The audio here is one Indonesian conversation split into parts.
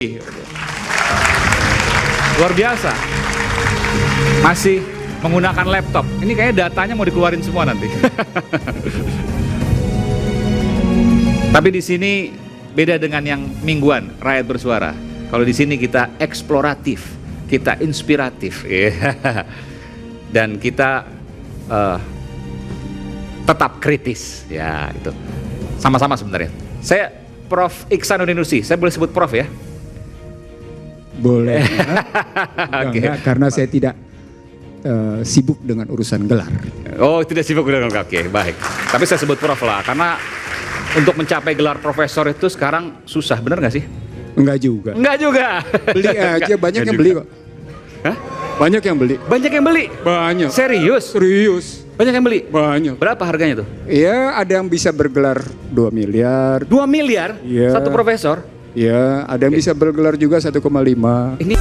Luar biasa. Masih menggunakan laptop. Ini kayaknya datanya mau dikeluarin semua nanti. Tapi di sini beda dengan yang mingguan, Rakyat Bersuara. Kalau di sini kita eksploratif, kita inspiratif, dan kita tetap kritis. Ya itu sama-sama sebenarnya. Saya Prof. Iksan Nusi. Saya boleh sebut Prof ya? Boleh. Okay. Enggak, karena saya tidak sibuk dengan urusan gelar. Oh, tidak sibuk dengan gelar. Oke, baik. Tapi saya sebut Prof lah, karena untuk mencapai gelar profesor itu sekarang susah, benar nggak sih? Enggak juga. Enggak juga. Beli aja, banyak yang juga. beli kok. Hah? Banyak yang beli. Banyak yang beli? Banyak. Serius? Serius. Banyak yang beli? Banyak. Berapa harganya tuh? Iya, ada yang bisa bergelar 2 miliar. 2 miliar? Iya. Satu profesor? Ya, ada yang bisa bergelar juga 1,5. Ini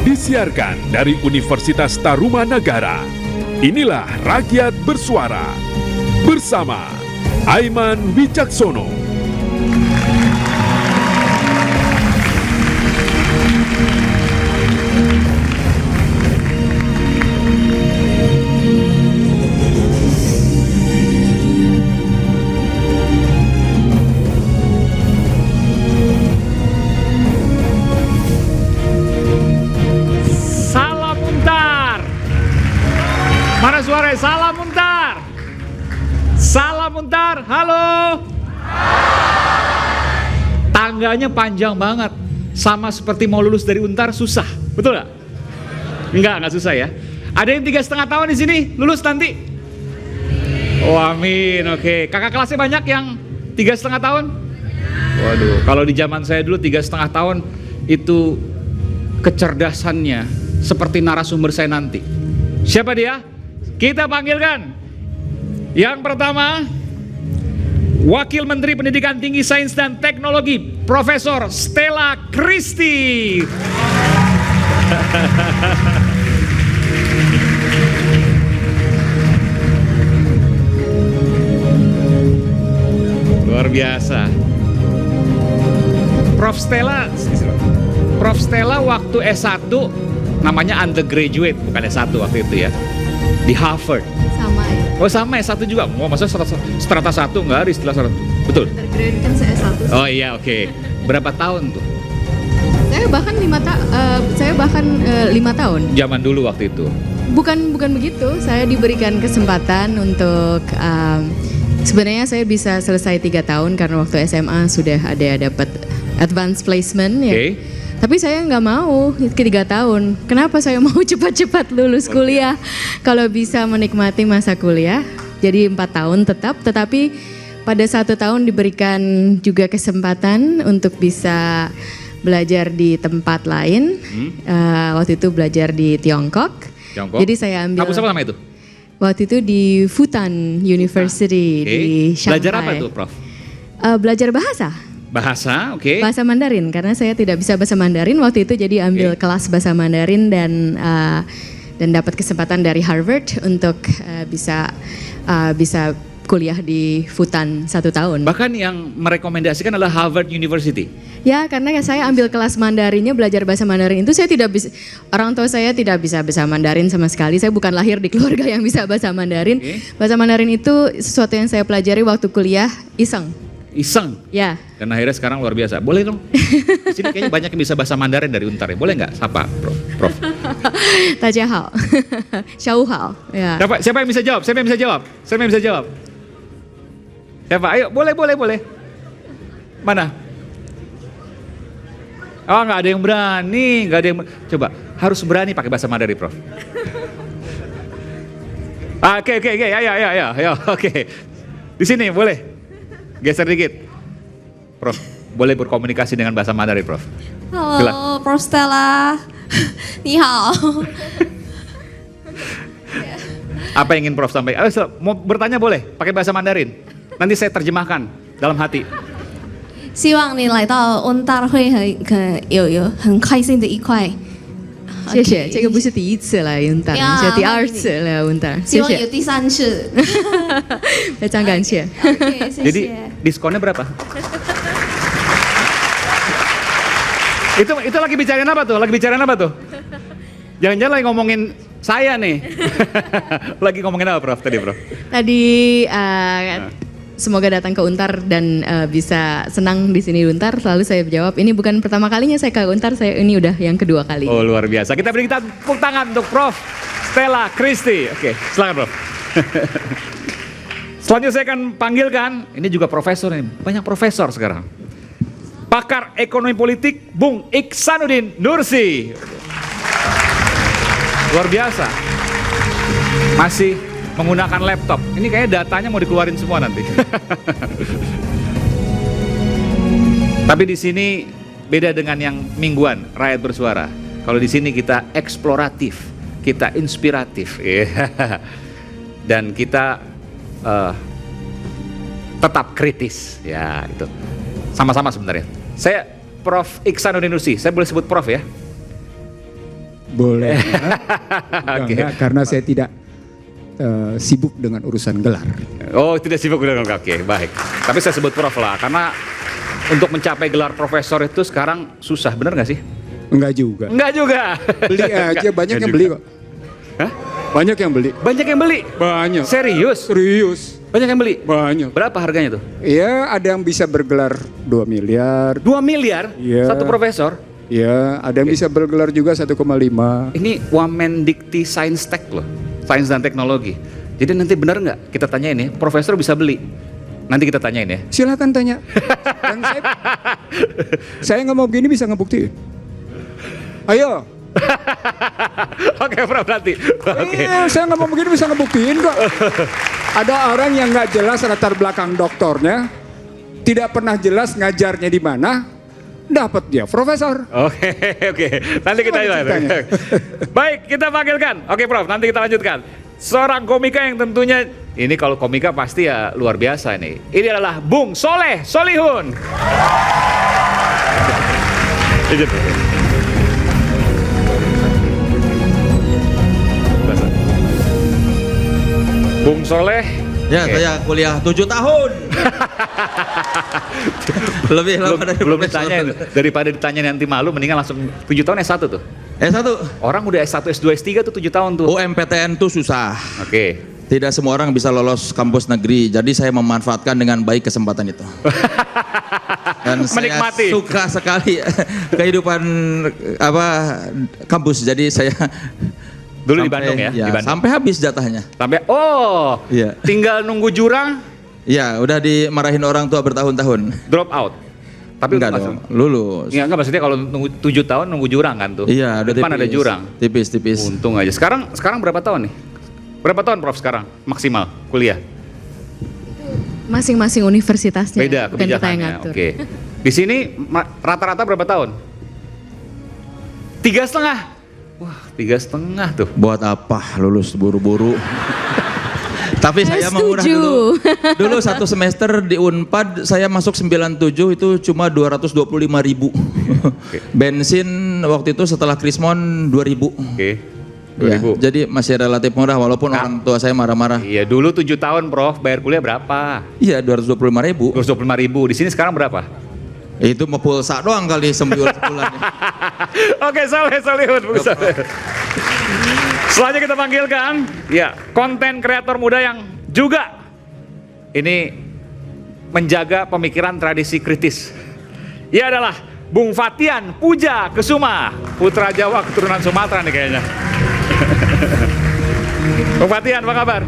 disiarkan dari Universitas Tarumanagara. Inilah Rakyat Bersuara bersama Aiman Wicaksono. mana suaranya? Salam Muntar. Salam Muntar. Halo. Tangganya panjang banget. Sama seperti mau lulus dari Untar susah. Betul nggak? Enggak susah ya. Ada yang 3,5 tahun di sini lulus nanti? Oh amin. Oke. Kakak kelasnya banyak yang 3,5 tahun? Waduh. Kalau di zaman saya dulu 3,5 tahun itu kecerdasannya seperti narasumber saya nanti. Siapa dia? Kita panggilkan yang pertama, Wakil Menteri Pendidikan Tinggi Sains dan Teknologi, Profesor Stella Christy. Luar biasa. Prof Stella waktu S1 namanya undergraduate, bukan S1 waktu itu ya. Di Harvard. Sama ya. Oh sama S1 juga. Oh masa strata 1 enggak ada istilah strata. Betul. Undergrad kan saya S1. Oh iya oke. Berapa tahun tuh? Saya bahkan 5 tahun. Zaman dulu waktu itu. Bukan begitu. Saya diberikan kesempatan untuk sebenarnya saya bisa selesai 3 tahun karena waktu SMA sudah ada dapat advanced placement ya. Oke. Tapi saya nggak mau ke 3 tahun. Kenapa saya mau cepat-cepat lulus kuliah? Kalau bisa menikmati masa kuliah, jadi 4 tahun tetapi pada 1 tahun diberikan juga kesempatan untuk bisa belajar di tempat lain. Waktu itu belajar di Tiongkok. Jadi saya ambil. Kampus apa nama itu? Waktu itu di Fudan University di Shanghai. Belajar apa tuh, Prof? Belajar bahasa. Bahasa, oke. Bahasa Mandarin, karena saya tidak bisa bahasa Mandarin waktu itu, jadi ambil kelas bahasa Mandarin dan dapat kesempatan dari Harvard untuk bisa kuliah di Fudan 1 tahun. Bahkan yang merekomendasikan adalah Harvard University. Ya, karena saya ambil kelas Mandarinnya, belajar bahasa Mandarin itu saya tidak bisa, orang tua saya tidak bisa bahasa Mandarin sama sekali. Saya bukan lahir di keluarga yang bisa bahasa Mandarin. Bahasa Mandarin itu sesuatu yang saya pelajari waktu kuliah iseng. Ya. Dan akhirnya sekarang luar biasa. Boleh dong. Di sini kayaknya banyak yang bisa bahasa Mandarin dari Untar ya. Boleh nggak? Sapa, Prof. Tajahal. Syauhal. Ya. Siapa yang bisa jawab? Siapa? Ayo, boleh. Mana? Oh, nggak ada yang berani, Coba, harus berani pakai bahasa Mandarin, Prof. Oke, ayo, oke. Di sini boleh. Geser dikit. Prof, boleh berkomunikasi dengan bahasa Mandarin, Prof. Halo, Prof Stella. Ni hao. Apa yang ingin Prof sampaikan? Mau bertanya boleh, pakai bahasa Mandarin. Nanti saya terjemahkan dalam hati. 希望你来到温大会有很开心的一块。谢谢，这个不是第一次来温大，呀是第二次来温大，谢谢，希望有第三次。非常感谢。 OK， 谢 Jadi 谢。 diskonnya berapa? itu lagi bicarain apa tuh? Lagi bicarain apa tuh? Jangan-jangan lagi ngomongin saya nih. Lagi ngomongin apa Prof tadi Prof? Tadi semoga datang ke Untar dan bisa senang di sini di Untar. Selalu saya jawab, ini bukan pertama kalinya saya ke Untar, saya ini udah yang kedua kali. Oh luar biasa. Kita beri tepuk tangan untuk Prof Stella Christy. Oke, silakan Prof. Selanjutnya saya akan panggilkan, ini juga profesor nih, banyak profesor sekarang. Pakar ekonomi politik Bung Iksanuddin Nursi. Luar biasa. Masih menggunakan laptop. Ini kayaknya datanya mau dikeluarin semua nanti. Tapi di sini beda dengan yang mingguan, Rakyat Bersuara. Kalau di sini kita eksploratif, kita inspiratif, dan kita tetap kritis. Ya itu. Sama-sama sebenarnya. Saya Prof Iksanuddin Nursi. Saya boleh sebut Prof ya? Boleh. Oke. Enggak, karena saya tidak sibuk dengan urusan gelar. Oh tidak sibuk dengan oke baik. Tapi saya sebut Prof lah karena untuk mencapai gelar profesor itu sekarang susah, benar nggak sih? Enggak juga. Enggak juga. Beli aja, banyak Enggak yang juga. beli kok. Hah? Banyak yang beli. Banyak yang beli? Banyak. Serius? Serius. Banyak yang beli? Banyak. Berapa harganya tuh? Ya, ada yang bisa bergelar 2 miliar. 2 miliar? Iya. Satu profesor? Ya, ada yang bisa bergelar juga 1,5. Ini Wamen Dikti Sains Tech loh. Sains dan teknologi. Jadi nanti benar nggak kita tanyain ya, profesor bisa beli? Nanti kita tanyain ya. Silakan tanya. Dan saya nggak mau begini bisa ngebuktiin. Ayo. Oke, Prof nanti. Oke. Saya nggak mau begini bisa ngebuktiin kok. Ada orang yang nggak jelas latar belakang doktornya, tidak pernah jelas ngajarnya di mana, dapat dia profesor. Oke. Nanti kita Gimana lihat. ceritanya? Baik, kita panggilkan. Oke, Prof, nanti kita lanjutkan. Seorang komika yang tentunya ini kalau komika pasti ya luar biasa nih. Ini adalah Bung Soleh Solihun. Bung Soleh. Ya, Oke. saya kuliah 7 tahun. Lebih lama dari belum profesor. ditanya daripada ditanya nanti malu mendingan langsung 7 tahun S1 tuh. S1. Orang udah S1, S2, S3 tuh 7 tahun tuh. UMPTN tuh susah. Oke. Tidak semua orang bisa lolos kampus negeri. Jadi saya memanfaatkan dengan baik kesempatan itu. Dan Menikmati. saya suka sekali kehidupan kampus. Jadi saya Dulu di Bandung ya? Di Bandung. Sampai habis jatahnya. Sampai Iya. tinggal nunggu jurang, Ya, udah dimarahin orang tua bertahun-tahun. drop out. Tapi Enggak langsung- dong, lulus. Enggak maksudnya kalau nunggu 7 tahun nunggu jurang kan tuh. Iya, udah Depan ada tipis. jurang. Tipis-tipis. Untung aja. Sekarang berapa tahun nih? Berapa tahun Prof sekarang maksimal kuliah? Masing-masing universitasnya, Beda bukan kita yang kebijakannya. ngatur. Oke. Di sini rata-rata berapa tahun? 3,5. Wah, 3,5 tuh. Buat apa lulus buru-buru? Tapi saya menguras setuju. dulu. Dulu satu semester di Unpad saya masuk 97 itu cuma 225.000. Bensin waktu itu setelah Krismon 2.000. Oke. Ya, 2000. jadi masih relatif murah walaupun orang tua saya marah-marah. Iya, dulu 7 tahun Prof, bayar kuliah berapa? Iya 225.000. 225.000. Di sini sekarang berapa? Itu mau pulsa doang kali sebulan. Oke, Soleh Solihun, Bung Soleh. Selanjutnya kita panggilkan, ya, konten kreator muda yang juga ini menjaga pemikiran tradisi kritis. Ia adalah Bung Fatian Puja Kesuma, putra Jawa keturunan Sumatera nih kayaknya. Bung Fatian, apa kabar?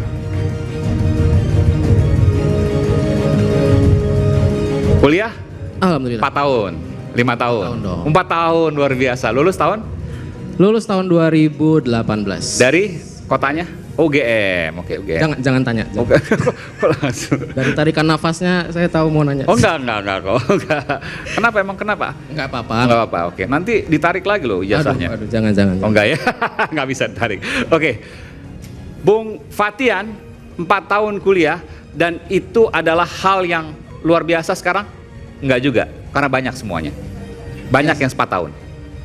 Kuliah? Alhamdulillah. 4 tahun, 5 tahun, Tahun dong. 4 tahun, luar biasa. Lulus tahun? Lulus tahun 2018. Dari kotanya? UGM, oke UGM. Jangan tanya. Oke, kok langsung? Dari tarikan nafasnya saya tahu mau nanya. Oh enggak kok, enggak. Kenapa emang kenapa? Enggak apa-apa. Enggak apa-apa, oke. Nanti ditarik lagi loh ijazahnya. Aduh, jangan. Oh enggak ya? Enggak bisa ditarik. Oke. Bung Fatian 4 tahun kuliah dan itu adalah hal yang luar biasa sekarang? Enggak juga, karena banyak semuanya. Banyak yang 4 tahun.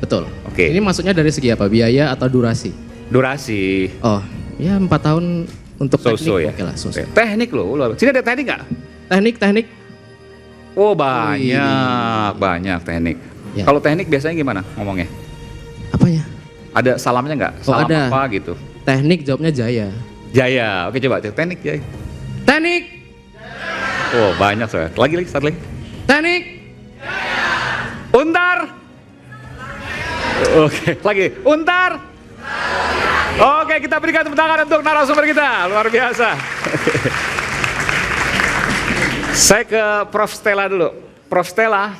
Betul. Oke. Ini maksudnya dari segi apa? Biaya atau durasi? Durasi. Oh, ya 4 tahun untuk So-so teknik. ya. Oke lah, so-so. Teknik loh. Sini ada teknik nggak? Teknik. Oh banyak teknik. Ya. Kalau teknik biasanya gimana ngomongnya? Apanya? Ada salamnya nggak? Oh, Salam ada. apa gitu? Teknik jawabnya Jaya. Jaya. Oke coba teknik Jaya. Teknik. Oh banyak soalnya. Lagi satu lagi. Teknik. Untar. Oke lagi. Untar. Oke kita berikan tepuk tangan untuk narasumber kita. Luar biasa. Saya ke Prof. Stella dulu. Prof. Stella,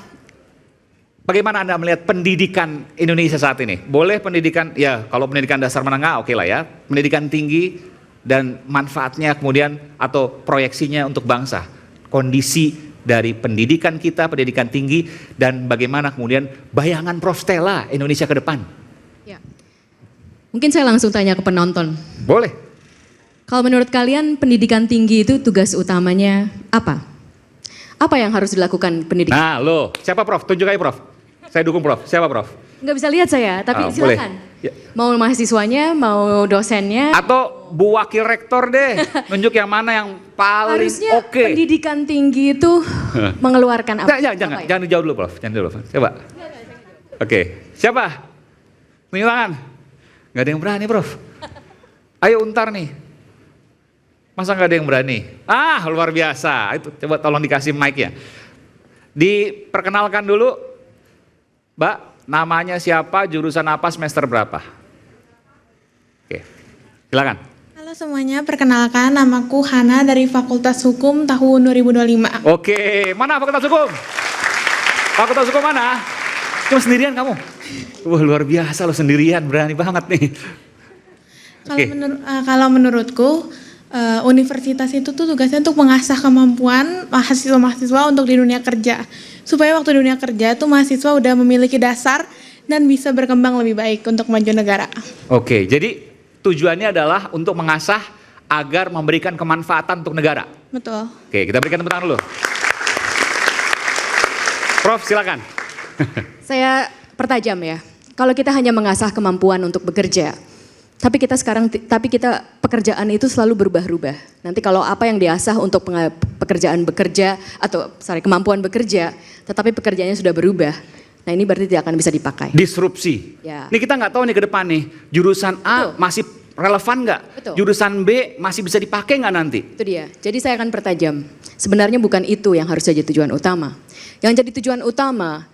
bagaimana Anda melihat pendidikan Indonesia saat ini? Boleh pendidikan, ya kalau pendidikan dasar menengah oke lah ya. Pendidikan tinggi dan manfaatnya kemudian atau proyeksinya untuk bangsa. Kondisi dari pendidikan kita, pendidikan tinggi dan bagaimana kemudian bayangan Prof. Stella Indonesia ke depan. Ya. Mungkin saya langsung tanya ke penonton. Boleh. Kalau menurut kalian pendidikan tinggi itu tugas utamanya apa? Apa yang harus dilakukan pendidikan? Nah loh, siapa Prof? Tunjuk aja Prof. Saya dukung Prof. Siapa Prof? Nggak bisa lihat saya, tapi Boleh. silakan. Ya. Mau mahasiswanya, mau dosennya. Atau Bu Wakil Rektor deh, nunjuk yang mana yang paling Harusnya oke. pendidikan tinggi itu mengeluarkan apa? Jangan, Apa ya? jangan dijauh dulu Prof. Jangan dulu Prof. Coba. Oke, siapa? Tunjuk tangan. Gak ada yang berani Prof. Ayo Untar nih. Masa gak ada yang berani? Ah luar biasa. Itu coba tolong dikasih mic ya. Diperkenalkan dulu. Mbak, namanya siapa, jurusan apa, semester berapa? Oke, silakan. Halo semuanya, perkenalkan namaku Hana dari Fakultas Hukum tahun 2025. Oke, mana Fakultas Hukum? Fakultas Hukum mana? Cuma sendirian kamu? Wah luar biasa lo sendirian, berani banget nih. Oke. Kalau menurutku, universitas itu tuh tugasnya untuk mengasah kemampuan mahasiswa-mahasiswa untuk di dunia kerja. Supaya waktu di dunia kerja tuh mahasiswa udah memiliki dasar dan bisa berkembang lebih baik untuk maju negara. Oke, jadi tujuannya adalah untuk mengasah agar memberikan kemanfaatan untuk negara. Betul. Oke, kita berikan tepuk tangan dulu. Prof, silakan. Saya pertajam ya. Kalau kita hanya mengasah kemampuan untuk bekerja, tapi kita pekerjaan itu selalu berubah-ubah. Nanti kalau apa yang diasah untuk kemampuan bekerja, tetapi pekerjaannya sudah berubah. Nah ini berarti tidak akan bisa dipakai. Disrupsi. Ya. Ini kita nggak tahu nih ke depan nih, jurusan A Betul. masih relevan nggak? Betul. Jurusan B masih bisa dipakai nggak nanti? Itu dia. Jadi saya akan pertajam. Sebenarnya bukan itu yang harus jadi tujuan utama. Yang jadi tujuan utama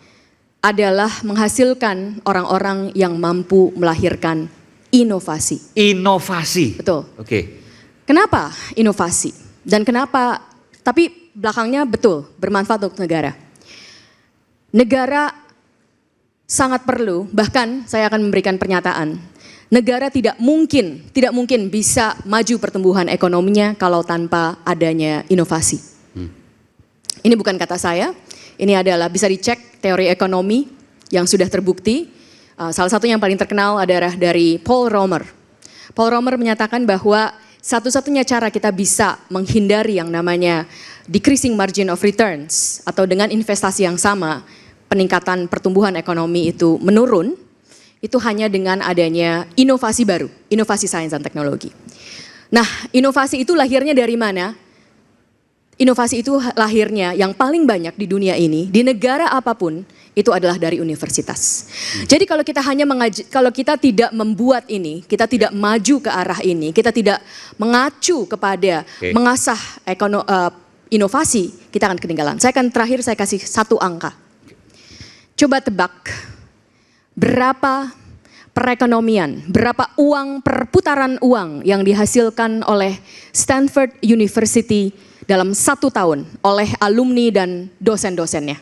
adalah menghasilkan orang-orang yang mampu melahirkan inovasi. Inovasi. Betul. Oke. Kenapa inovasi? Dan kenapa, tapi belakangnya betul, bermanfaat untuk negara. Negara sangat perlu, bahkan saya akan memberikan pernyataan. Negara tidak mungkin bisa maju pertumbuhan ekonominya kalau tanpa adanya inovasi. Ini bukan kata saya, ini adalah bisa dicek teori ekonomi yang sudah terbukti. Salah satu yang paling terkenal adalah dari Paul Romer. Paul Romer menyatakan bahwa satu-satunya cara kita bisa menghindari yang namanya decreasing margin of returns atau dengan investasi yang sama, peningkatan pertumbuhan ekonomi itu menurun, itu hanya dengan adanya inovasi baru, inovasi sains dan teknologi. Nah, inovasi itu lahirnya dari mana? Inovasi itu lahirnya yang paling banyak di dunia ini, di negara apapun, itu adalah dari universitas. Jadi kalau kita kalau kita tidak membuat ini, kita tidak maju ke arah ini, kita tidak mengacu kepada mengasah inovasi, kita akan ketinggalan. Saya kasih satu angka. Coba tebak, berapa perekonomian, berapa perputaran uang yang dihasilkan oleh Stanford University dalam 1 tahun oleh alumni dan dosen-dosennya.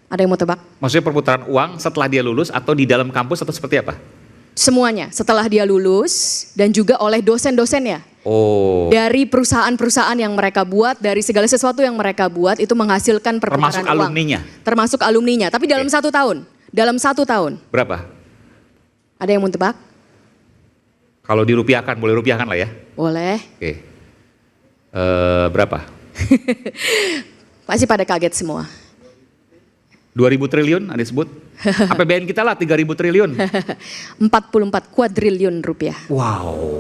Ada yang mau tebak? Maksudnya perputaran uang setelah dia lulus atau di dalam kampus atau seperti apa? Semuanya, setelah dia lulus dan juga oleh dosen-dosennya. Oh. Dari perusahaan-perusahaan yang mereka buat, dari segala sesuatu yang mereka buat itu menghasilkan perputaran Termasuk uang. alumninya? Termasuk alumninya, tapi dalam 1 tahun. Dalam 1 tahun. Berapa? Ada yang mau tebak? Kalau dirupiahkan, boleh rupiahkan lah ya. Boleh. Oke. Berapa? Masih pada kaget semua. 2.000 triliun ada disebut. APBN kita lah 3.000 triliun. 44 kuadriliun rupiah. Wow.